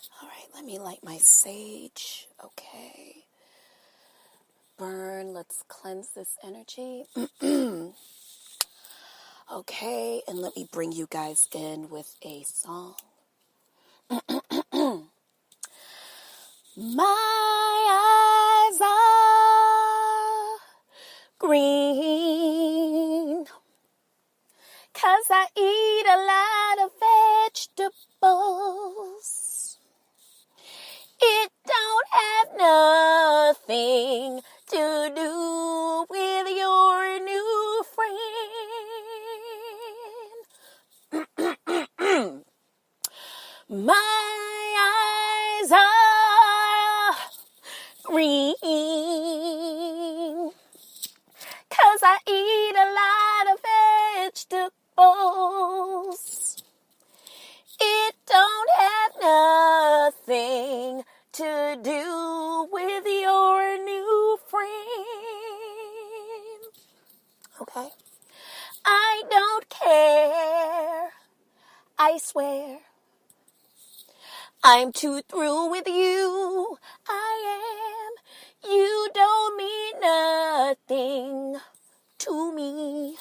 All right, let me light my sage. Okay. Burn. Let's cleanse this energy. Okay, and let me bring you guys in with a song. My eyes are green, 'cause I eat a lot of vegetables. It don't have nothing to do with your new friend. My eyes are green, 'cause I eat a lot of vegetables. It don't have nothing to do with your new friend. Okay? I don't care. I swear. I'm too through with you. I am. You don't mean nothing to me.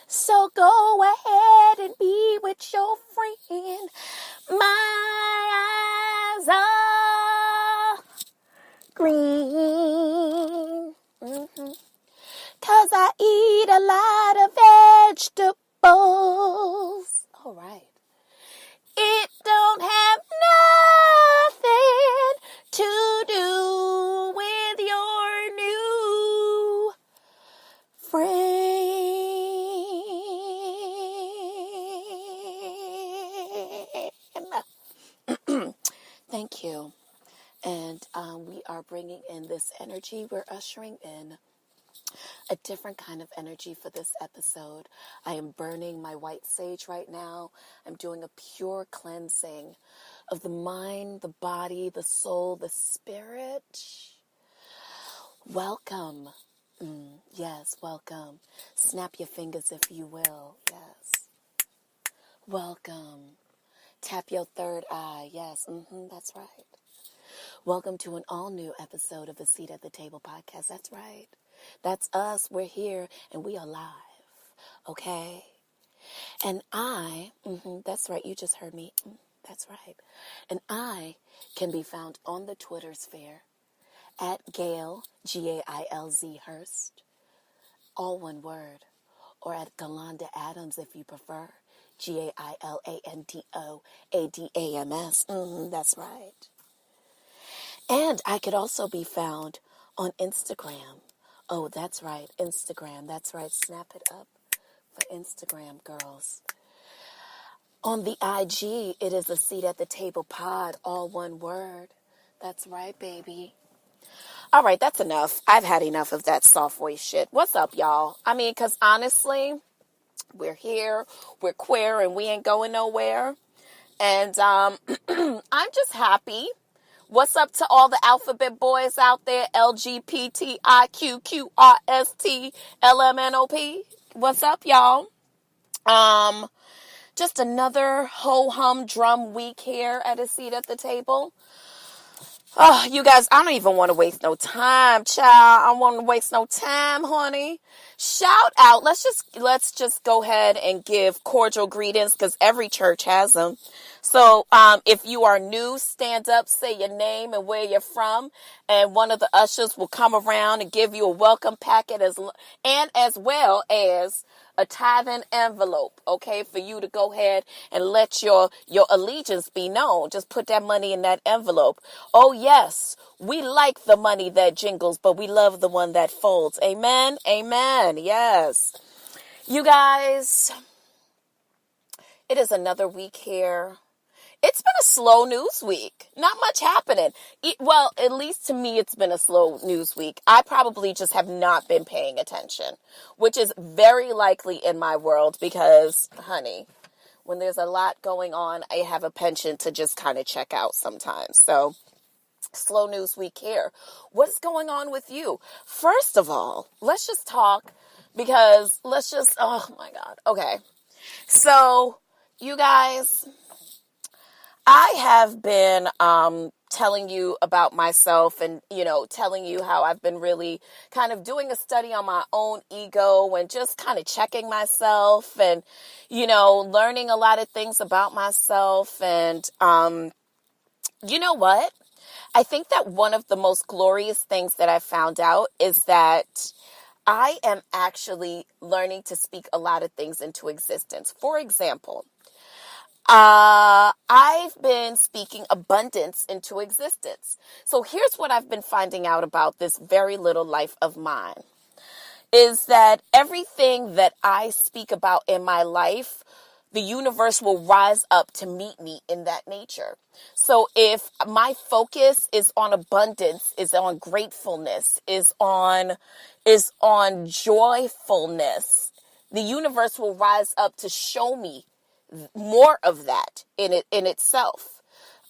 So go ahead and be with your friend. My eyes are green. 'Cause I eat a lot of vegetables. All right. It don't have nothing to do with your new friend. Thank you. And we are bringing in this energy. We're ushering in a different kind of energy for this episode. I am burning my white sage right now. I'm doing a pure cleansing of the mind, the body, the soul, the spirit. Welcome. Yes, welcome. Snap your fingers if you will. Yes. Welcome. Tap your third eye. Yes, that's right. Welcome to an all-new episode of the Seat at the Table podcast. That's right. That's us. We're here and we are live. Okay? And that's right. You just heard me. That's right. And I can be found on the Twitter sphere at Gail, Gailz Hurst, all one word, or at Galanda Adams if you prefer, GAILANDOADAMS. That's right. And I could also be found on Instagram. Oh, that's right, Instagram. That's right, snap it up for Instagram, girls. On the IG, it is a Seat at the Table pod, all one word. That's right, baby. All right, that's enough. I've had enough of that soft voice shit. What's up, y'all? I mean, because honestly, we're here, we're queer, and we ain't going nowhere. And I'm just happy. What's up to all the alphabet boys out there? LGBTIQQRSTLMNOP. What's up, y'all? Just another ho-hum drum week here at a Seat at the Table. Oh, you guys, I don't even want to waste no time, child. I don't want to waste no time, honey. Shout out. Let's just go ahead and give cordial greetings because every church has them. So, if you are new, stand up, say your name and where you're from, and one of the ushers will come around and give you a welcome packet as well as a tithing envelope, okay, for you to go ahead and let your allegiance be known. Just put that money in that envelope. Oh, yes, we like the money that jingles, but we love the one that folds. Amen? Amen. Yes. You guys, it is another week here. It's been a slow news week. Not much happening. Well, at least to me, it's been a slow news week. I probably just have not been paying attention, which is very likely in my world because, honey, when there's a lot going on, I have a penchant to just kind of check out sometimes. So, slow news week here. What's going on with you? First of all, let's just talk because oh my God. Okay. So, you guys, I have been telling you about myself and, telling you how I've been really kind of doing a study on my own ego and just kind of checking myself and, learning a lot of things about myself. And you know what? I think that one of the most glorious things that I found out is that I am actually learning to speak a lot of things into existence. For example, I've been speaking abundance into existence. So here's what I've been finding out about this very little life of mine is that everything that I speak about in my life, the universe will rise up to meet me in that nature. So if my focus is on abundance, is on gratefulness, is on joyfulness, the universe will rise up to show me more of that in itself.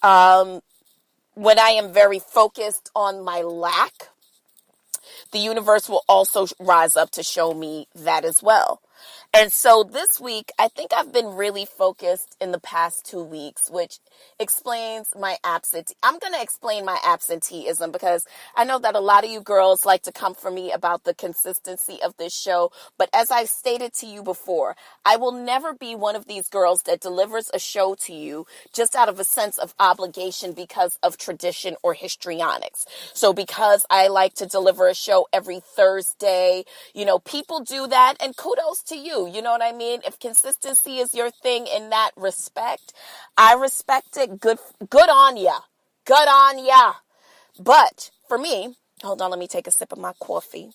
When I am very focused on my lack, the universe will also rise up to show me that as well. And so this week, I think I've been really focused in the past 2 weeks, which explains my absentee. I'm going to explain my absenteeism because I know that a lot of you girls like to come for me about the consistency of this show. But as I've stated to you before, I will never be one of these girls that delivers a show to you just out of a sense of obligation because of tradition or histrionics. So because I like to deliver a show every Thursday, people do that, and kudos to you. You know what I mean? If consistency is your thing in that respect, I respect it. Good on ya. Good on ya. But for me, hold on, let me take a sip of my coffee.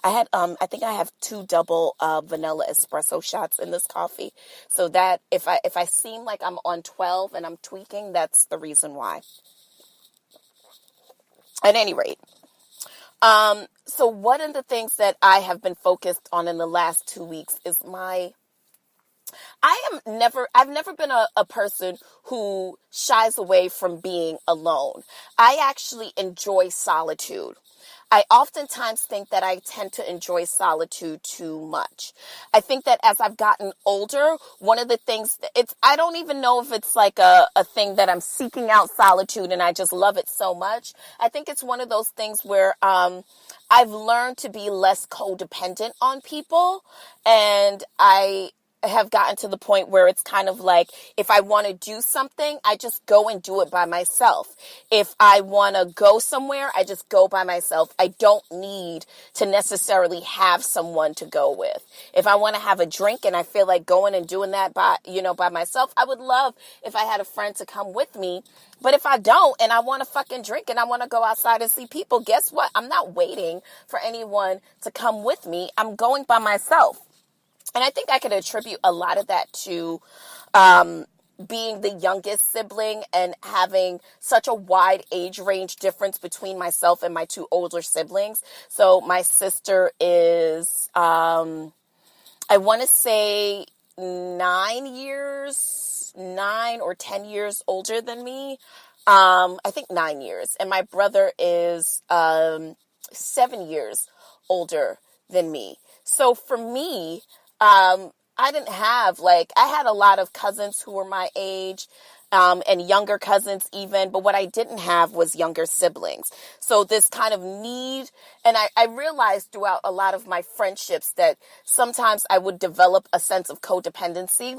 I think I have 2 double vanilla espresso shots in this coffee. So that if I seem like I'm on 12 and I'm tweaking, that's the reason why. At any rate, so one of the things that I have been focused on in the last 2 weeks is I've never been a person who shies away from being alone. I actually enjoy solitude. I oftentimes think that I tend to enjoy solitude too much. I think that as I've gotten older, one of the things, I don't even know if it's like a thing that I'm seeking out solitude and I just love it so much. I think it's one of those things where I've learned to be less codependent on people, and I have gotten to the point where it's kind of like, if I want to do something, I just go and do it by myself. If I want to go somewhere, I just go by myself. I don't need to necessarily have someone to go with. If I want to have a drink and I feel like going and doing that by myself, I would love if I had a friend to come with me. But if I don't and I want to fucking drink and I want to go outside and see people, guess what? I'm not waiting for anyone to come with me. I'm going by myself. And I think I could attribute a lot of that to being the youngest sibling and having such a wide age range difference between myself and my 2 older siblings. So my sister is, I want to say 9 or 10 years older than me. I think 9 years. And my brother is 7 years older than me. So for me, I didn't have, I had a lot of cousins who were my age, and younger cousins even, but what I didn't have was younger siblings. So this kind of need, and I realized throughout a lot of my friendships that sometimes I would develop a sense of codependency,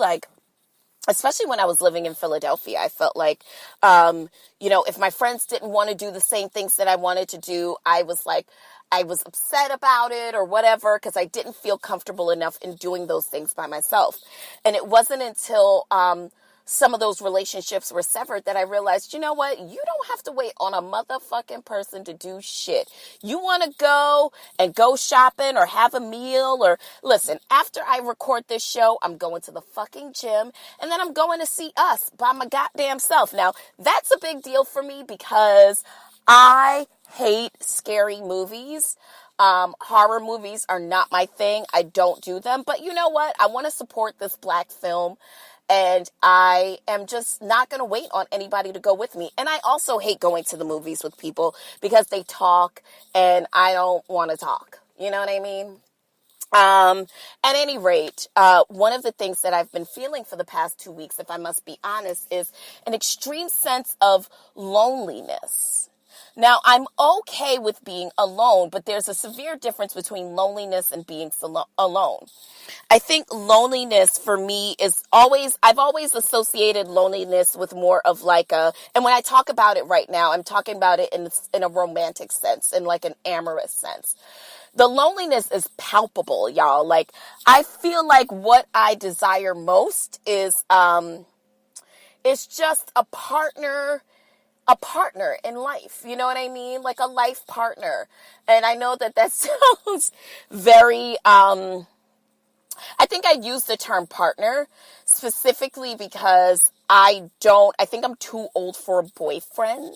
especially when I was living in Philadelphia. I felt like, if my friends didn't want to do the same things that I wanted to do, I was upset about it or whatever, because I didn't feel comfortable enough in doing those things by myself. And it wasn't until some of those relationships were severed that I realized, you know what? You don't have to wait on a motherfucking person to do shit. You want to go shopping or have a meal, or listen, after I record this show, I'm going to the fucking gym and then I'm going to see Us by my goddamn self. Now, that's a big deal for me because I hate scary movies. Horror movies are not my thing. I don't do them. But you know what? I want to support this Black film. And I am just not going to wait on anybody to go with me. And I also hate going to the movies with people because they talk and I don't want to talk. You know what I mean? At any rate, one of the things that I've been feeling for the past 2 weeks, if I must be honest, is an extreme sense of loneliness. Now, I'm okay with being alone, but there's a severe difference between loneliness and being alone. I think loneliness for me I've always associated loneliness with more of like and when I talk about it right now, I'm talking about it in a romantic sense, in like an amorous sense. The loneliness is palpable, y'all. Like, I feel like what I desire most is just a partner in life. You know what I mean? Like a life partner. And I know that sounds very, I think I use the term partner specifically because I think I'm too old for a boyfriend.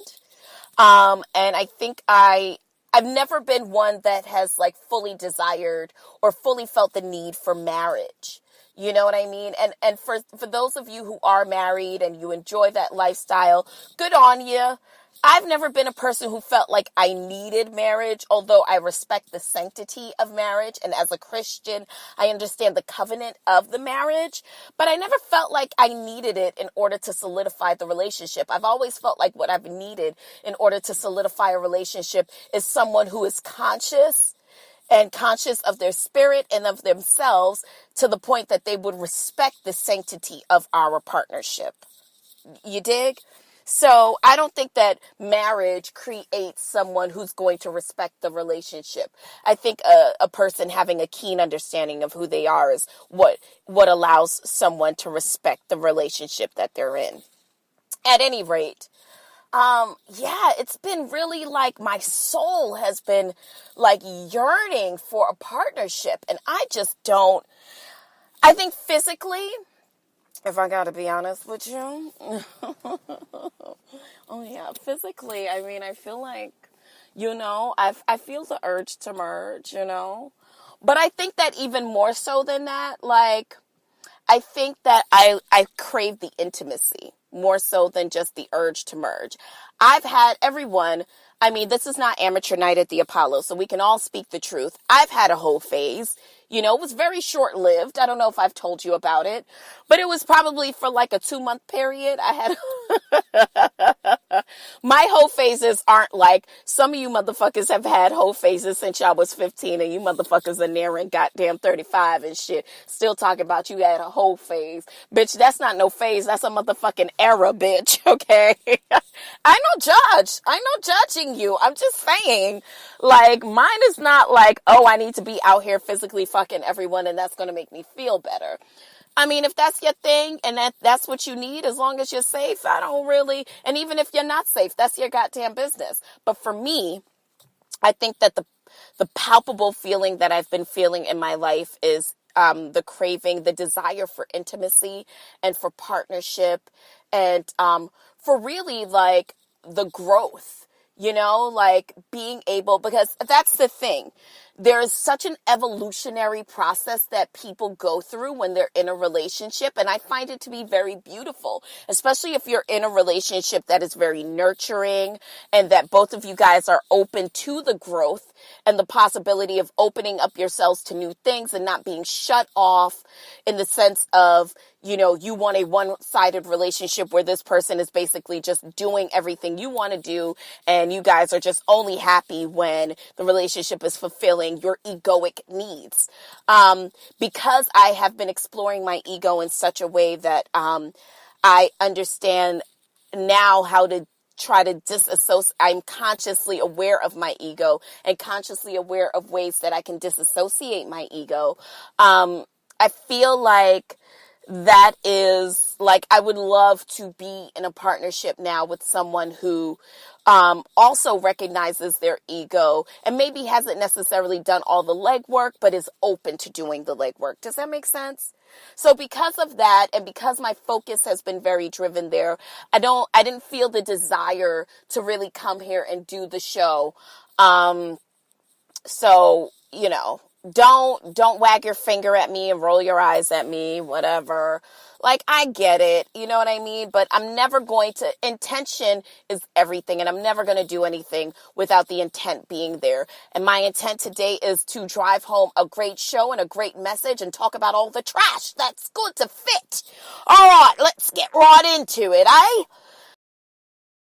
And I think I've never been one that has like fully desired or fully felt the need for marriage. You know what I mean? And for those of you who are married and you enjoy that lifestyle, good on you. I've never been a person who felt like I needed marriage, although I respect the sanctity of marriage. And as a Christian, I understand the covenant of the marriage, but I never felt like I needed it in order to solidify the relationship. I've always felt like what I've needed in order to solidify a relationship is someone who is conscious of their spirit and of themselves to the point that they would respect the sanctity of our partnership. You dig? So I don't think that marriage creates someone who's going to respect the relationship. I think a person having a keen understanding of who they are is what allows someone to respect the relationship that they're in. At any rate, it's been really like my soul has been like yearning for a partnership, and I think physically, if I gotta be honest with you, physically, I mean, I feel like, I feel the urge to merge, but I think that even more so than that, like, I think that I crave the intimacy more so than just the urge to merge. I've had this is not amateur night at the Apollo, so we can all speak the truth. I've had a whole phase. It was very short-lived. I don't know if I've told you about it, but it was probably for like a 2-month period. I had my whole phases aren't like some of you motherfuckers have had whole phases since y'all was 15, and you motherfuckers are nearing goddamn 35 and shit. Still talking about you had a whole phase. Bitch, that's not no phase. That's a motherfucking era, bitch. Okay? I know judging you. I'm just saying, like, mine is not like, oh, I need to be out here physically fucking everyone and that's going to make me feel better. I mean, if that's your thing and that's what you need, as long as you're safe, and even if you're not safe, that's your goddamn business. But for me, I think that the palpable feeling that I've been feeling in my life is the craving, the desire for intimacy and for partnership and for really like the growth, like being able, because that's the thing. There is such an evolutionary process that people go through when they're in a relationship. And I find it to be very beautiful, especially if you're in a relationship that is very nurturing and that both of you guys are open to the growth and the possibility of opening up yourselves to new things and not being shut off in the sense of, you want a one-sided relationship where this person is basically just doing everything you want to do and you guys are just only happy when the relationship is fulfilling your egoic needs. Because I have been exploring my ego in such a way that I understand now how to try to disassociate. I'm consciously aware of my ego and consciously aware of ways that I can disassociate my ego. I feel like that is like, I would love to be in a partnership now with someone who also recognizes their ego and maybe hasn't necessarily done all the legwork, but is open to doing the legwork. Does that make sense? So because of that, and because my focus has been very driven there, I didn't feel the desire to really come here and do the show. So, don't wag your finger at me and roll your eyes at me, whatever. Like, I get it, you know what I mean? But I'm never going to, intention is everything, and I'm never going to do anything without the intent being there. And my intent today is to drive home a great show and a great message and talk about all the trash that's good to fit. All right, let's get right into it, eh?